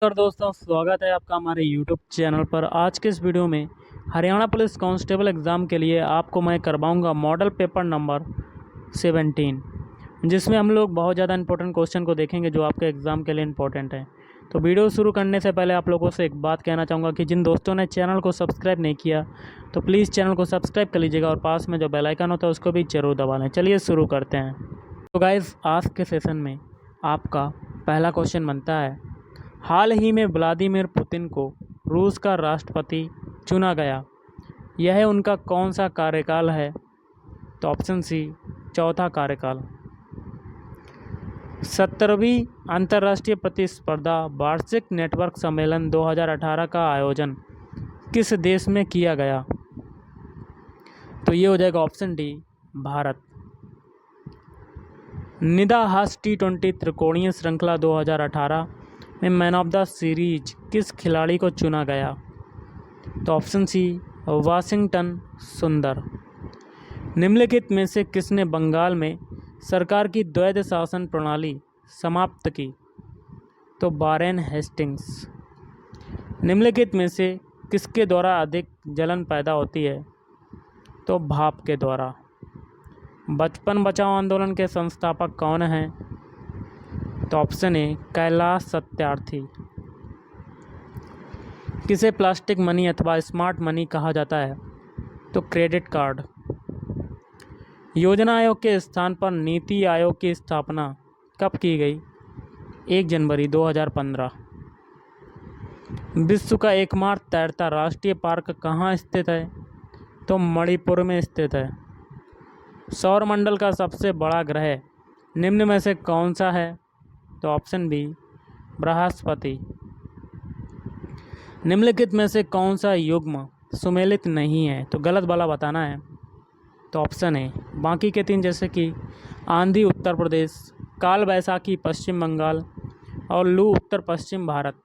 और दोस्तों स्वागत है आपका हमारे YouTube चैनल पर। आज के इस वीडियो में हरियाणा पुलिस कांस्टेबल एग्ज़ाम के लिए आपको मैं करवाऊंगा मॉडल पेपर नंबर 17, जिसमें हम लोग बहुत ज़्यादा इंपॉर्टेंट क्वेश्चन को देखेंगे जो आपके एग्ज़ाम के लिए इंपॉर्टेंट है। तो वीडियो शुरू करने से पहले आप लोगों से एक बात कहना चाहूँगा कि जिन दोस्तों ने चैनल को सब्सक्राइब नहीं किया तो प्लीज़ चैनल को सब्सक्राइब कर लीजिएगा और पास में जो बेल आइकन होता है उसको भी ज़रूर दबा लें। चलिए शुरू करते हैं। तो गाइज़, आज के सेशन में आपका पहला क्वेश्चन बनता है, हाल ही में व्लादिमीर पुतिन को रूस का राष्ट्रपति चुना गया, यह उनका कौन सा कार्यकाल है? तो ऑप्शन सी, चौथा कार्यकाल। 17वीं अंतर्राष्ट्रीय प्रतिस्पर्धा वार्षिक नेटवर्क सम्मेलन 2018 का आयोजन किस देश में किया गया? तो ये हो जाएगा ऑप्शन डी, भारत। निदा हास T20 त्रिकोणीय श्रृंखला 2018 में मैन ऑफ द सीरीज किस खिलाड़ी को चुना गया? तो ऑप्शन सी, वाशिंगटन सुंदर। निम्नलिखित में से किसने बंगाल में सरकार की द्वैध शासन प्रणाली समाप्त की? तो वारेन हेस्टिंग्स। निम्नलिखित में से किसके द्वारा अधिक जलन पैदा होती है? तो भाप के द्वारा। बचपन बचाओ आंदोलन के संस्थापक कौन हैं? तो ऑप्शन ए, कैलाश सत्यार्थी। किसे प्लास्टिक मनी अथवा स्मार्ट मनी कहा जाता है? तो क्रेडिट कार्ड। योजना आयोग के स्थान पर नीति आयोग की स्थापना कब की गई? 1 जनवरी 2015। विश्व का एकमात्र तैरता राष्ट्रीय पार्क कहाँ स्थित है? तो मणिपुर में स्थित है। सौरमंडल का सबसे बड़ा ग्रह निम्न में से कौन सा है? तो ऑप्शन बी, बृहस्पति। निम्नलिखित में से कौन सा युग्म सुमेलित नहीं है? तो गलत वाला बताना है। तो ऑप्शन है बाकी के 3, जैसे कि आंधी उत्तर प्रदेश, काल वैसाखी पश्चिम बंगाल और लू उत्तर पश्चिम भारत।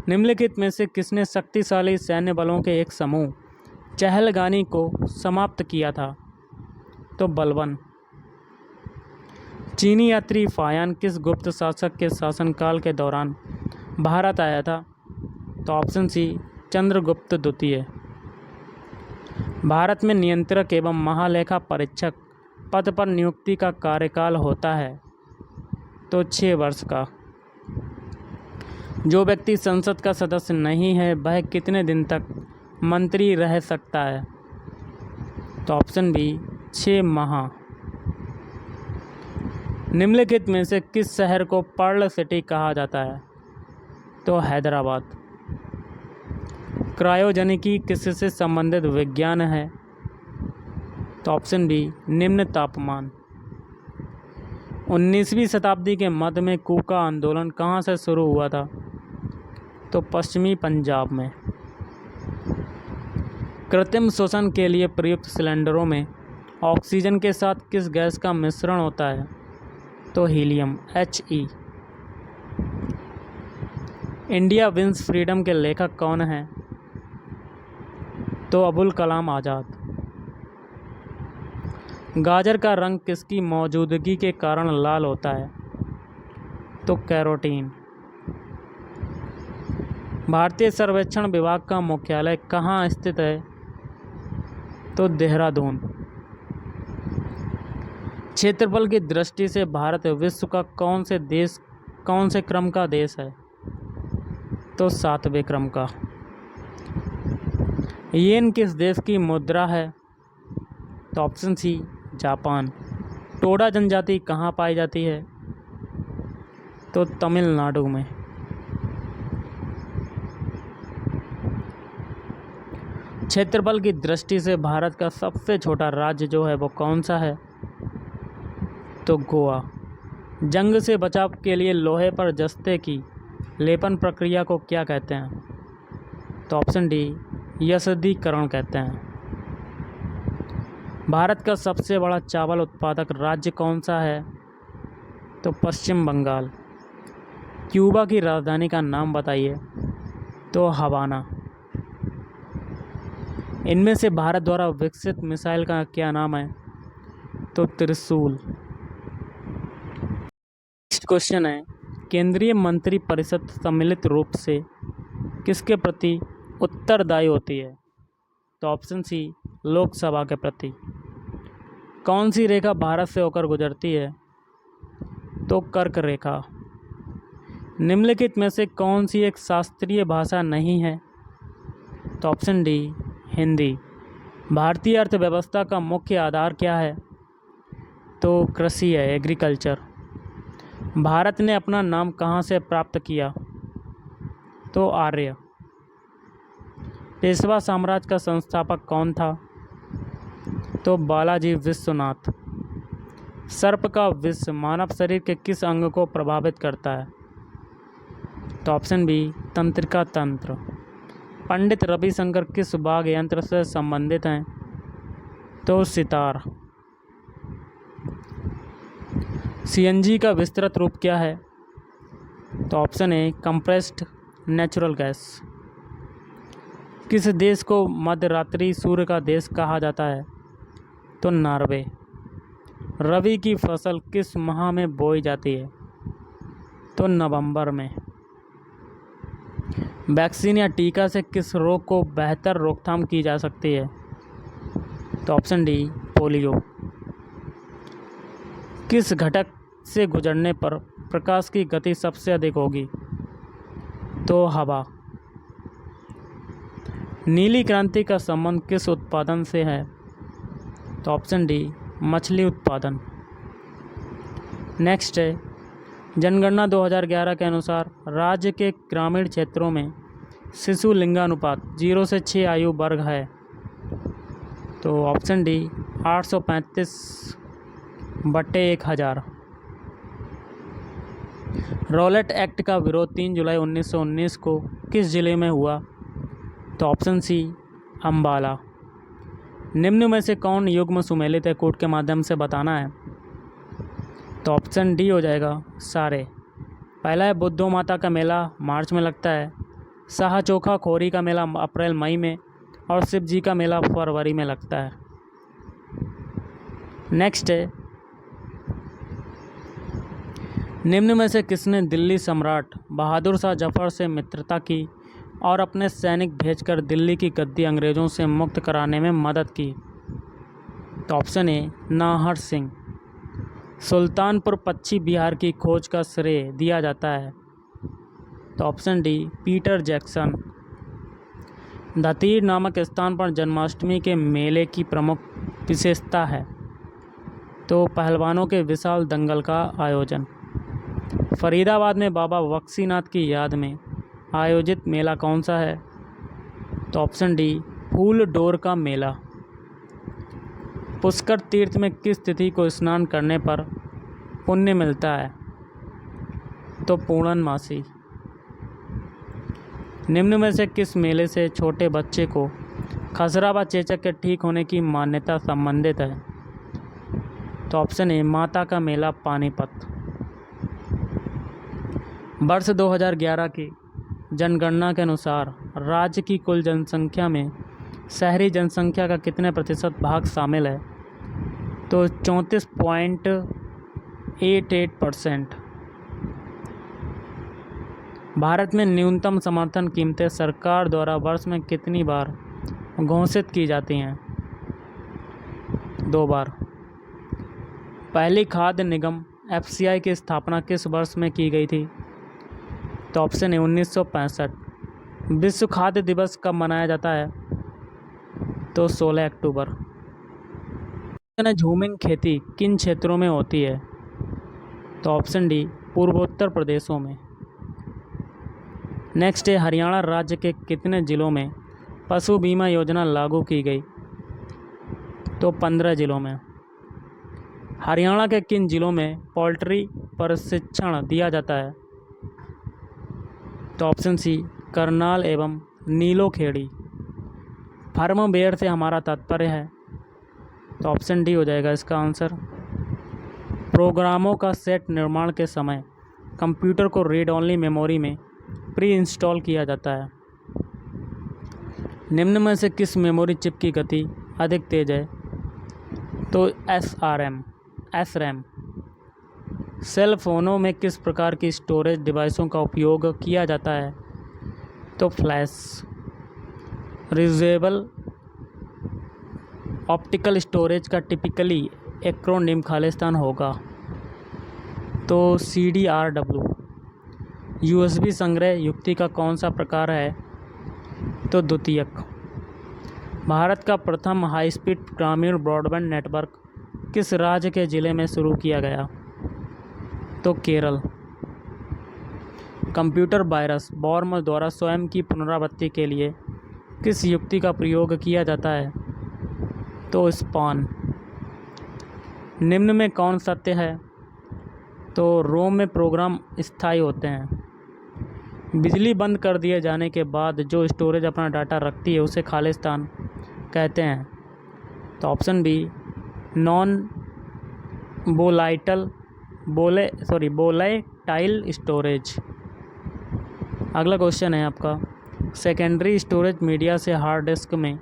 निम्नलिखित में से किसने शक्तिशाली सैन्य बलों के एक समूह चहलगानी को समाप्त किया था? तो बलवन। चीनी यात्री फायान किस गुप्त शासक के शासनकाल के दौरान भारत आया था? तो ऑप्शन सी, चंद्रगुप्त द्वितीय। भारत में नियंत्रक एवं महालेखा परीक्षक पद पर नियुक्ति का कार्यकाल होता है? तो 6 वर्ष का। जो व्यक्ति संसद का सदस्य नहीं है वह कितने दिन तक मंत्री रह सकता है? तो ऑप्शन बी, 6 माह। निम्नलिखित में से किस शहर को पर्ल सिटी कहा जाता है? तो हैदराबाद। क्रायोजेनिकी किससे संबंधित विज्ञान है? तो ऑप्शन बी, निम्न तापमान। 19वीं शताब्दी के मध्य में कूका आंदोलन कहाँ से शुरू हुआ था? तो पश्चिमी पंजाब में। कृत्रिम श्वसन के लिए प्रयुक्त सिलेंडरों में ऑक्सीजन के साथ किस गैस का मिश्रण होता है? तो helium, He। India wins freedom के लेखक कौन हैं? तो अबुल कलाम आज़ाद। गाजर का रंग किसकी मौजूदगी के कारण लाल होता है? तो कैरोटीन। भारतीय सर्वेक्षण विभाग का मुख्यालय कहाँ स्थित है? तो देहरादून। क्षेत्रफल की दृष्टि से भारत विश्व का कौन से क्रम का देश है? तो 7वें क्रम का। येन किस देश की मुद्रा है? तो ऑप्शन सी, जापान। टोडा जनजाति कहाँ पाई जाती है? तो तमिलनाडु में। क्षेत्रफल की दृष्टि से भारत का सबसे छोटा राज्य जो है वो कौन सा है? तो गोवा। जंग से बचाव के लिए लोहे पर जस्ते की लेपन प्रक्रिया को क्या कहते हैं? तो ऑप्शन डी, यशदीकरण कहते हैं। भारत का सबसे बड़ा चावल उत्पादक राज्य कौन सा है? तो पश्चिम बंगाल। क्यूबा की राजधानी का नाम बताइए? तो हवाना। इनमें से भारत द्वारा विकसित मिसाइल का क्या नाम है? तो त्रिशूल। नेक्स्ट क्वेश्चन है, केंद्रीय मंत्रिपरिषद सम्मिलित रूप से किसके प्रति उत्तरदायी होती है? तो ऑप्शन सी, लोकसभा के प्रति। कौन सी रेखा भारत से होकर गुजरती है? तो कर्क रेखा। निम्नलिखित में से कौन सी एक शास्त्रीय भाषा नहीं है? तो ऑप्शन डी, हिंदी। भारतीय अर्थव्यवस्था का मुख्य आधार क्या है? तो कृषि है, एग्रीकल्चर। भारत ने अपना नाम कहाँ से प्राप्त किया? तो आर्य। पेशवा साम्राज्य का संस्थापक कौन था? तो बालाजी विश्वनाथ। सर्प का विष मानव शरीर के किस अंग को प्रभावित करता है? तो ऑप्शन बी, तंत्रिका तंत्र। पंडित रविशंकर किस वाद्य यंत्र से संबंधित हैं? तो सितार। सीएनजी का विस्तृत रूप क्या है? तो option A, compressed natural gas. किस देश को मध्यरात्रि सूर्य का देश कहा जाता है? तो नॉर्वे। रबी की फसल किस माह में बोई जाती है? तो नवंबर में। वैक्सीन या टीका से किस रोग को बेहतर रोकथाम की जा सकती है? तो ऑप्शन डी, पोलियो। किस घटक से गुजरने पर प्रकाश की गति सबसे अधिक होगी? तो हवा। नीली क्रांति का संबंध किस उत्पादन से है? तो ऑप्शन डी, मछली उत्पादन। नेक्स्ट है, जनगणना 2011 के अनुसार राज्य के ग्रामीण क्षेत्रों में शिशु लिंगानुपात 0 से 6 आयु वर्ग है। तो ऑप्शन डी, 835/1000। रॉलेट एक्ट का विरोध 3 जुलाई 1919 को किस जिले में हुआ? तो ऑप्शन सी, अम्बाला। निम्न में से कौन युग्म सुमेलित है? कोड के माध्यम से बताना है। तो ऑप्शन डी हो जाएगा, सारे। पहला है, बुद्धो माता का मेला मार्च में लगता है। शाह चोखा खोरी का मेला अप्रैल मई में, और शिव जी का मेला फरवरी में लगता है। नेक्स्ट है, निम्न में से किसने दिल्ली सम्राट बहादुर शाह जफर से मित्रता की और अपने सैनिक भेजकर दिल्ली की गद्दी अंग्रेज़ों से मुक्त कराने में मदद की? तो ऑप्शन ए, नाहर सिंह। सुल्तानपुर पश्चिम बिहार की खोज का श्रेय दिया जाता है? तो ऑप्शन डी, पीटर जैक्सन। दतीर नामक स्थान पर जन्माष्टमी के मेले की प्रमुख विशेषता है? तो पहलवानों के विशाल दंगल का आयोजन। फरीदाबाद में बाबा बक्सीनाथ की याद में आयोजित मेला कौन सा है? तो ऑप्शन डी, फूल डोर का मेला। पुष्कर तीर्थ में किस तिथि को स्नान करने पर पुण्य मिलता है? तो पूर्णमासी। निम्न में से किस मेले से छोटे बच्चे को खसरा व चेचक के ठीक होने की मान्यता संबंधित है? तो ऑप्शन ए, माता का मेला पानीपत। वर्ष 2011 की जनगणना के अनुसार राज्य की कुल जनसंख्या में शहरी जनसंख्या का कितने प्रतिशत भाग शामिल है? तो 34.88%। भारत में न्यूनतम समर्थन कीमतें सरकार द्वारा वर्ष में कितनी बार घोषित की जाती हैं? 2 बार। पहली खाद्य निगम FCI की स्थापना किस वर्ष में की गई थी? तो ऑप्शन है 1965। विश्व खाद्य दिवस कब मनाया जाता है? तो 16 अक्टूबर। झूमिंग खेती किन क्षेत्रों में होती है? तो ऑप्शन डी, पूर्वोत्तर प्रदेशों में। नेक्स्ट है, हरियाणा राज्य के कितने जिलों में पशु बीमा योजना लागू की गई? तो 15 जिलों में। हरियाणा के किन जिलों में पोल्ट्री प्रशिक्षण दिया जाता है? तो ऑप्शन सी, करनाल एवं नीलोखेड़ी। फार्मवेयर से हमारा तात्पर्य है? तो ऑप्शन डी हो जाएगा इसका आंसर। प्रोग्रामों का सेट निर्माण के समय कंप्यूटर को रीड ओनली मेमोरी में प्री इंस्टॉल किया जाता है। निम्न में से किस मेमोरी चिप की गति अधिक तेज है? तो SRAM। सेल फोनों में किस प्रकार की स्टोरेज डिवाइसों का उपयोग किया जाता है? तो फ्लैश। रियूजेबल ऑप्टिकल स्टोरेज का टिपिकली एक्रोनिम खालिस्तान होगा? तो CDRW। USB संग्रह युक्ति का कौन सा प्रकार है? तो द्वितीयक। भारत का प्रथम हाई स्पीड ग्रामीण ब्रॉडबैंड नेटवर्क किस राज्य के ज़िले में शुरू किया गया? तो केरल। कंप्यूटर वायरस वॉर्म द्वारा स्वयं की पुनरावृत्ति के लिए किस युक्ति का प्रयोग किया जाता है? तो स्पान। निम्न में कौन सत्य है? तो रोम में प्रोग्राम स्थायी होते हैं। बिजली बंद कर दिए जाने के बाद जो स्टोरेज अपना डाटा रखती है उसे खालिस्तान कहते हैं। तो option B non volatile storage. अगला क्वेश्चन है आपका, सेकेंडरी स्टोरेज मीडिया से हार्ड डिस्क में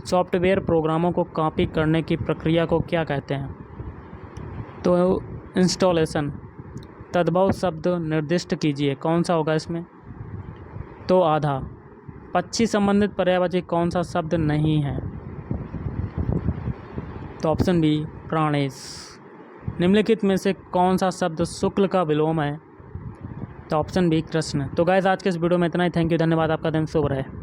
सॉफ्टवेयर प्रोग्रामों को कॉपी करने की प्रक्रिया को क्या कहते हैं? तो इंस्टॉलेशन। तद्भव शब्द निर्दिष्ट कीजिए, कौन सा होगा इसमें? तो आधा। पक्षी संबंधित पर्यायवाची कौन सा शब्द नहीं है? तो ऑप्शन बी प्राणेश। निम्नलिखित में से कौन सा शब्द शुक्ल का विलोम है? तो ऑप्शन बी कृष्ण। तो गाइस आज के इस वीडियो में इतना ही। थैंक यू, धन्यवाद, आपका दिन शुभ रहे।